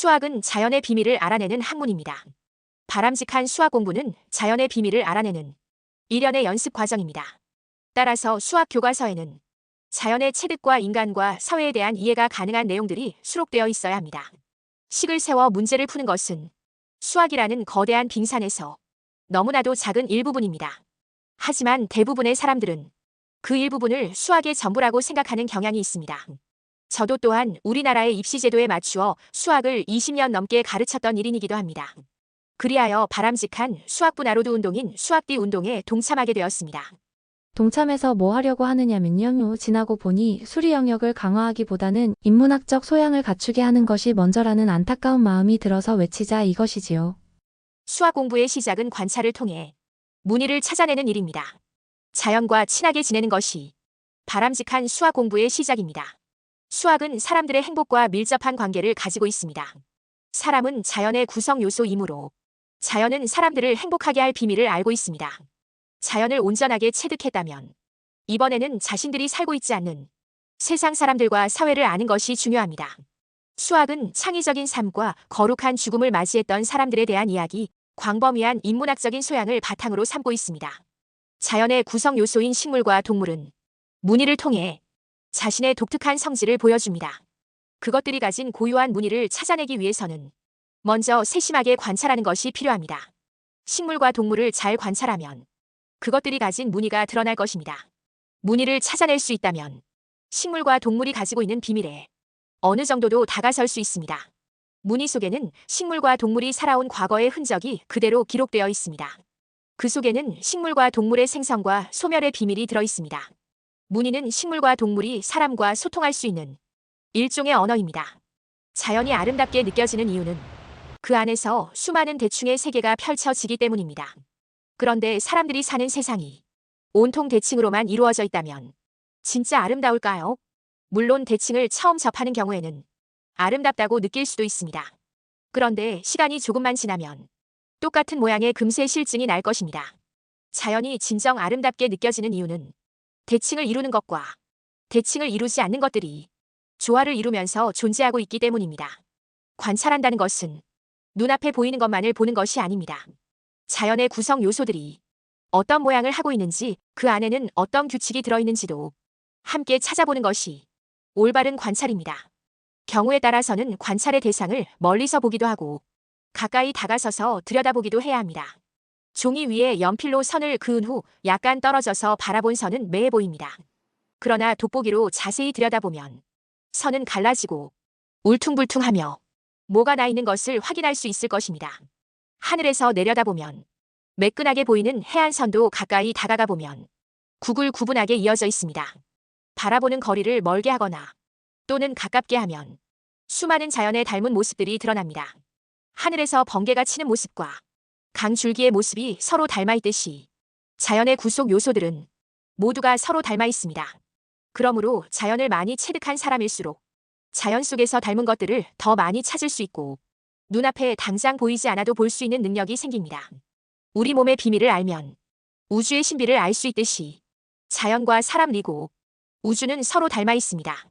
수학은 자연의 비밀을 알아내는 학문입니다. 바람직한 수학 공부는 자연의 비밀을 알아내는 일련의 연습 과정입니다. 따라서 수학 교과서에는 자연의 체득과 인간과 사회에 대한 이해가 가능한 내용들이 수록되어 있어야 합니다. 식을 세워 문제를 푸는 것은 수학이라는 거대한 빙산에서 너무나도 작은 일부분입니다. 하지만 대부분의 사람들은 그 일부분을 수학의 전부라고 생각하는 경향이 있습니다. 저도 또한 우리나라의 입시 제도에 맞추어 수학을 20년 넘게 가르쳤던 일인이기도 합니다. 그리하여 바람직한 수학분하로드 운동인 수학디 운동에 동참하게 되었습니다. 동참해서 뭐 하려고 하느냐면요. 지나고 보니 수리 영역을 강화하기보다는 인문학적 소양을 갖추게 하는 것이 먼저라는 안타까운 마음이 들어서 외치자 이것이지요. 수학 공부의 시작은 관찰을 통해 무늬를 찾아내는 일입니다. 자연과 친하게 지내는 것이 바람직한 수학 공부의 시작입니다. 수학은 사람들의 행복과 밀접한 관계를 가지고 있습니다. 사람은 자연의 구성 요소이므로 자연은 사람들을 행복하게 할 비밀을 알고 있습니다. 자연을 온전하게 체득했다면 이번에는 자신들이 살고 있지 않는 세상 사람들과 사회를 아는 것이 중요합니다. 수학은 창의적인 삶과 거룩한 죽음을 맞이했던 사람들에 대한 이야기, 광범위한 인문학적인 소양을 바탕으로 삼고 있습니다. 자연의 구성 요소인 식물과 동물은 무늬를 통해 자신의 독특한 성질을 보여줍니다. 그것들이 가진 고유한 무늬를 찾아내기 위해서는 먼저 세심하게 관찰하는 것이 필요합니다. 식물과 동물을 잘 관찰하면 그것들이 가진 무늬가 드러날 것입니다. 무늬를 찾아낼 수 있다면 식물과 동물이 가지고 있는 비밀에 어느 정도도 다가설 수 있습니다. 무늬 속에는 식물과 동물이 살아온 과거의 흔적이 그대로 기록되어 있습니다. 그 속에는 식물과 동물의 생성과 소멸의 비밀이 들어 있습니다. 무늬는 식물과 동물이 사람과 소통할 수 있는 일종의 언어입니다. 자연이 아름답게 느껴지는 이유는 그 안에서 수많은 대충의 세계가 펼쳐지기 때문입니다. 그런데 사람들이 사는 세상이 온통 대칭으로만 이루어져 있다면 진짜 아름다울까요? 물론 대칭을 처음 접하는 경우에는 아름답다고 느낄 수도 있습니다. 그런데 시간이 조금만 지나면 똑같은 모양의 금세 실증이 날 것입니다. 자연이 진정 아름답게 느껴지는 이유는 대칭을 이루는 것과 대칭을 이루지 않는 것들이 조화를 이루면서 존재하고 있기 때문입니다. 관찰한다는 것은 눈앞에 보이는 것만을 보는 것이 아닙니다. 자연의 구성 요소들이 어떤 모양을 하고 있는지, 그 안에는 어떤 규칙이 들어있는지도 함께 찾아보는 것이 올바른 관찰입니다. 경우에 따라서는 관찰의 대상을 멀리서 보기도 하고 가까이 다가서서 들여다보기도 해야 합니다. 종이 위에 연필로 선을 그은 후 약간 떨어져서 바라본 선은 매해 보입니다. 그러나 돋보기로 자세히 들여다보면 선은 갈라지고 울퉁불퉁하며 뭐가 나 있는 것을 확인할 수 있을 것입니다. 하늘에서 내려다보면 매끈하게 보이는 해안선도 가까이 다가가 보면 구불구분하게 이어져 있습니다. 바라보는 거리를 멀게 하거나 또는 가깝게 하면 수많은 자연의 닮은 모습들이 드러납니다. 하늘에서 번개가 치는 모습과 강줄기의 모습이 서로 닮아 있듯이 자연의 구속 요소들은 모두가 서로 닮아 있습니다. 그러므로 자연을 많이 체득한 사람일수록 자연 속에서 닮은 것들을 더 많이 찾을 수 있고 눈앞에 당장 보이지 않아도 볼 수 있는 능력이 생깁니다. 우리 몸의 비밀을 알면 우주의 신비를 알 수 있듯이 자연과 사람이고 우주는 서로 닮아 있습니다.